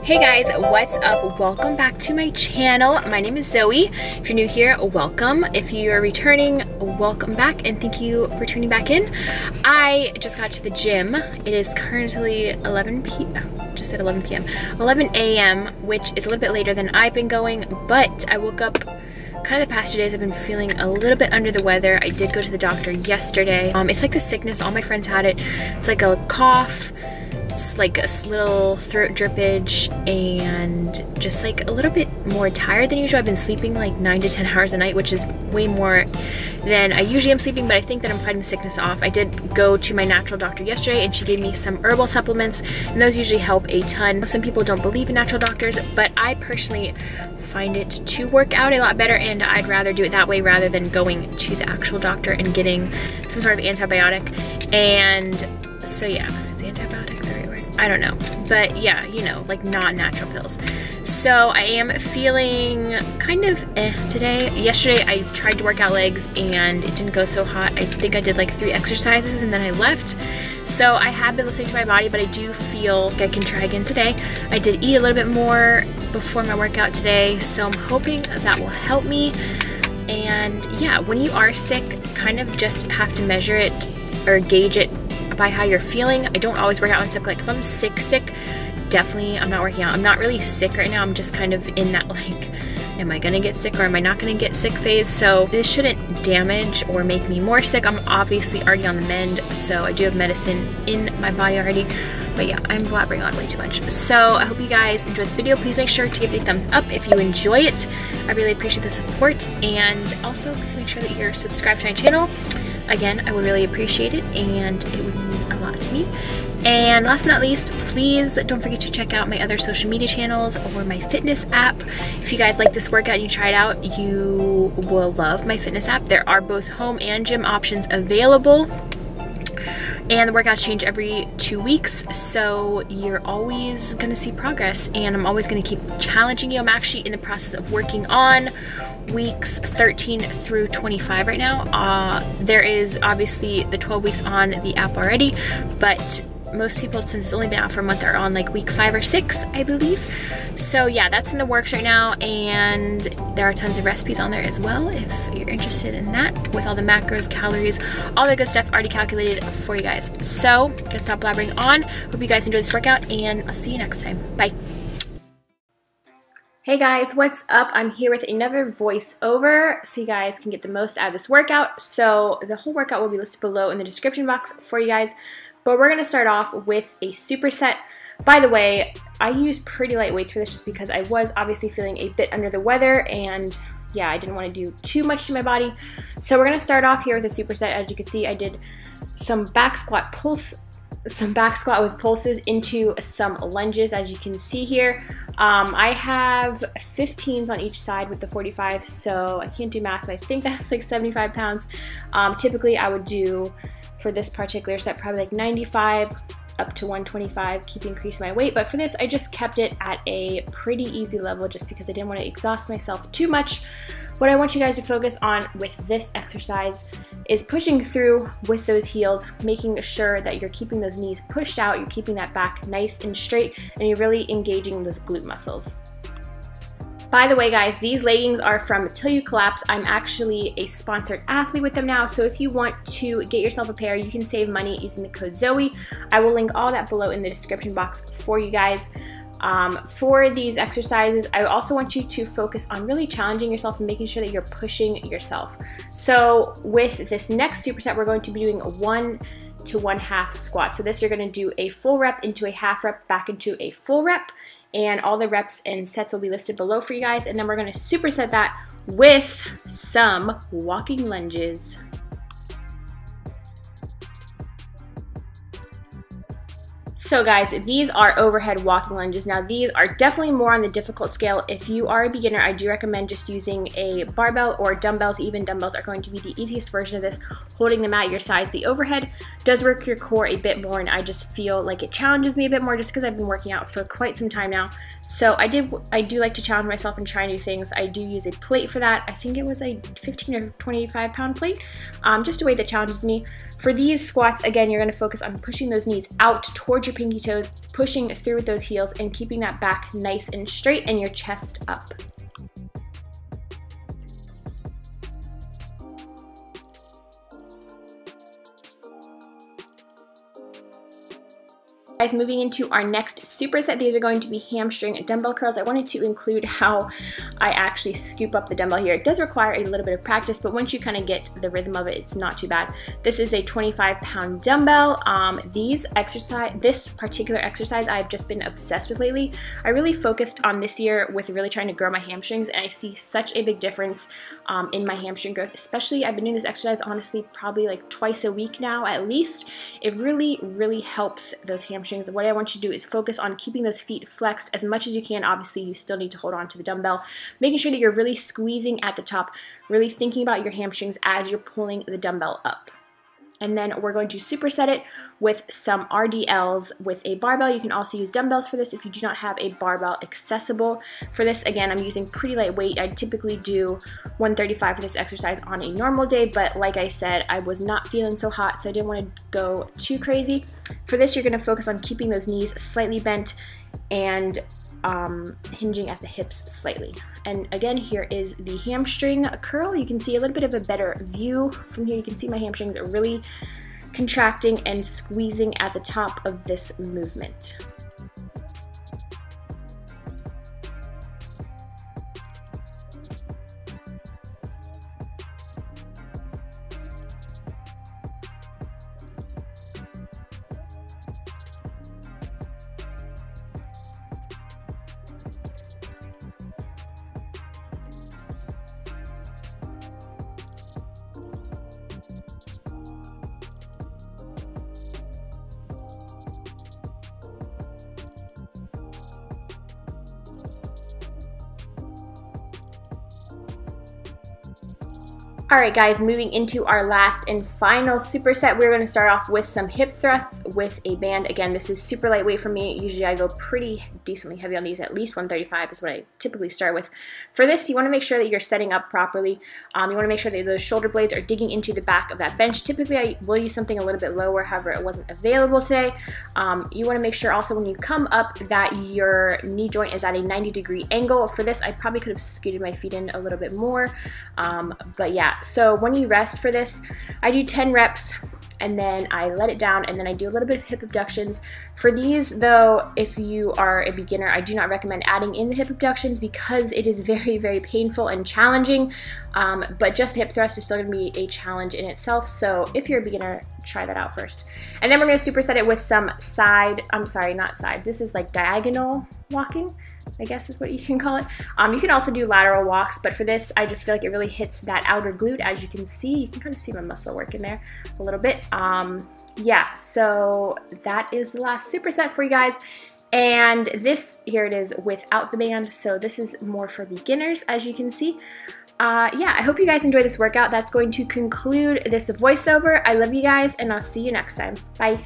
Hey guys, what's up? Welcome back to my channel. My name is Zoe. If you're new here, welcome. If you're returning, welcome back and thank you for tuning back in. I just got to the gym. It is currently 11 a.m., which is a little bit later than I've been going, but I woke up kind of the past 2 days. I've been feeling a little bit under the weather. I did go to the doctor yesterday. It's like the sickness, all my friends had it. It's like a cough, like a little throat drippage, and just like a little bit more tired than usual. I've been sleeping like 9 to 10 hours a night, which is way more than I usually am sleeping, but I think that I'm fighting the sickness off. I did go to my natural doctor yesterday and she gave me some herbal supplements, and those usually help a ton. Some people don't believe in natural doctors, but I personally find it to work out a lot better, and I'd rather do it that way rather than going to the actual doctor and getting some sort of antibiotic. And so yeah, is antibiotic the right word? I don't know, but yeah, you know, like not natural pills. So I am feeling kind of today. Yesterday I tried to work out legs and it didn't go so hot. I think I did like 3 exercises and then I left. So I have been listening to my body, but I do feel like I can try again today. I did eat a little bit more before my workout today, so I'm hoping that will help me. And yeah, when you are sick, kind of just have to measure it or gauge it by how you're feeling. I don't always work out when sick. Like if I'm sick, definitely I'm not working out. I'm not really sick right now. I'm just kind of in that like, am I gonna get sick or am I not gonna get sick phase? So this shouldn't damage or make me more sick. I'm obviously already on the mend, so I do have medicine in my body already. But yeah, I'm blabbering on way too much. So I hope you guys enjoyed this video. Please make sure to give it a thumbs up if you enjoy it. I really appreciate the support. And also please make sure that you're subscribed to my channel. Again, I would really appreciate it and it would mean a lot to me. And last but not least, please don't forget to check out my other social media channels or my fitness app. If you guys like this workout and you try it out, you will love my fitness app. There are both home and gym options available. And the workouts change every 2 weeks, so you're always gonna see progress, and I'm always gonna keep challenging you. I'm actually in the process of working on weeks 13 through 25 right now. There is obviously the 12 weeks on the app already, but most people, since it's only been out for a month, are on like week 5 or 6, I believe. So yeah, that's in the works right now, and there are tons of recipes on there as well if you're interested in that, with all the macros, calories, all the good stuff already calculated for you guys. So gonna stop blabbering on. Hope you guys enjoyed this workout, and I'll see you next time. Bye. Hey guys, what's up? I'm here with another voiceover so you guys can get the most out of this workout. So the whole workout will be listed below in the description box for you guys. But we're going to start off with a superset. By the way, I used pretty light weights for this just because I was obviously feeling a bit under the weather, and yeah, I didn't want to do too much to my body. So we're going to start off here with a superset. As you can see, I did some back squat with pulses into some lunges, as you can see here. I have 15s on each side with the 45, so I can't do math, but I think that's like 75 pounds. Typically I would do, for this particular set, probably like 95 up to 125, keep increasing my weight. But for this, I just kept it at a pretty easy level just because I didn't want to exhaust myself too much. What I want you guys to focus on with this exercise is pushing through with those heels, making sure that you're keeping those knees pushed out, you're keeping that back nice and straight, and you're really engaging those glute muscles. By the way guys, these leggings are from Till You Collapse. I'm actually a sponsored athlete with them now, so if you want to get yourself a pair, you can save money using the code ZOE. I will link all that below in the description box for you guys. For these exercises, I also want you to focus on really challenging yourself and making sure that you're pushing yourself. So with this next superset, we're going to be doing 1 to 1/2 squat. So this, you're going to do a full rep into a half rep, back into a full rep. And all the reps and sets will be listed below for you guys. And then we're going to superset that with some walking lunges. So guys, these are overhead walking lunges. Now these are definitely more on the difficult scale. If you are a beginner, I do recommend just using a barbell or dumbbells. Even dumbbells are going to be the easiest version of this, holding them at your sides. The overhead does work your core a bit more, and I just feel like it challenges me a bit more just because I've been working out for quite some time now. So I do like to challenge myself and try new things. I do use a plate for that. I think it was a 15 or 25 pound plate, just a weight that challenges me. For these squats, again, you're going to focus on pushing those knees out towards your pinky toes, pushing through with those heels and keeping that back nice and straight and your chest up. Guys, moving into our next superset, these are going to be hamstring dumbbell curls. I wanted to include how I actually scoop up the dumbbell here. It does require a little bit of practice, but once you kind of get the rhythm of it, it's not too bad. This is a 25-pound dumbbell. This particular exercise I've just been obsessed with lately. I really focused on this year with really trying to grow my hamstrings, and I see such a big difference in my hamstring growth. Especially, I've been doing this exercise honestly probably like twice a week now at least. It really helps those hamstrings. What I want you to do is focus on keeping those feet flexed as much as you can. Obviously, you still need to hold on to the dumbbell, making sure that you're really squeezing at the top, really thinking about your hamstrings as you're pulling the dumbbell up. And then we're going to superset it with some Rdls with a barbell. You can also use dumbbells for this if you do not have a barbell accessible. For this, again, I'm using pretty lightweight. I typically do 135 for this exercise on a normal day, but like I said, I was not feeling so hot, so I didn't want to go too crazy. For this, you're going to focus on keeping those knees slightly bent and hinging at the hips slightly. And again, here is the hamstring curl. You can see a little bit of a better view from here. You can see my hamstrings are really contracting and squeezing at the top of this movement. Alright guys, moving into our last and final superset, we're going to start off with some hip thrusts with a band. Again, this is super lightweight for me. Usually I go pretty decently heavy on these. At least 135 is what I typically start with. For this, you want to make sure that you're setting up properly. You want to make sure that those shoulder blades are digging into the back of that bench. Typically I will use something a little bit lower, however it wasn't available today. You want to make sure also when you come up that your knee joint is at a 90-degree angle. For this, I probably could have scooted my feet in a little bit more, but yeah. So when you rest for this, I do 10 reps and then I let it down and then I do a little bit of hip abductions. For these though, if you are a beginner, I do not recommend adding in the hip abductions because it is very painful and challenging, but just the hip thrust is still going to be a challenge in itself. So if you're a beginner, try that out first. And then we're going to superset it with some this is like diagonal walking, I guess is what you can call it. You can also do lateral walks, but for this, I just feel like it really hits that outer glute. As you can see, you can kind of see my muscle work in there a little bit. Yeah, so that is the last superset for you guys. And this, here it is without the band. So this is more for beginners, as you can see. Yeah, I hope you guys enjoy this workout. That's going to conclude this voiceover. I love you guys, and I'll see you next time. Bye.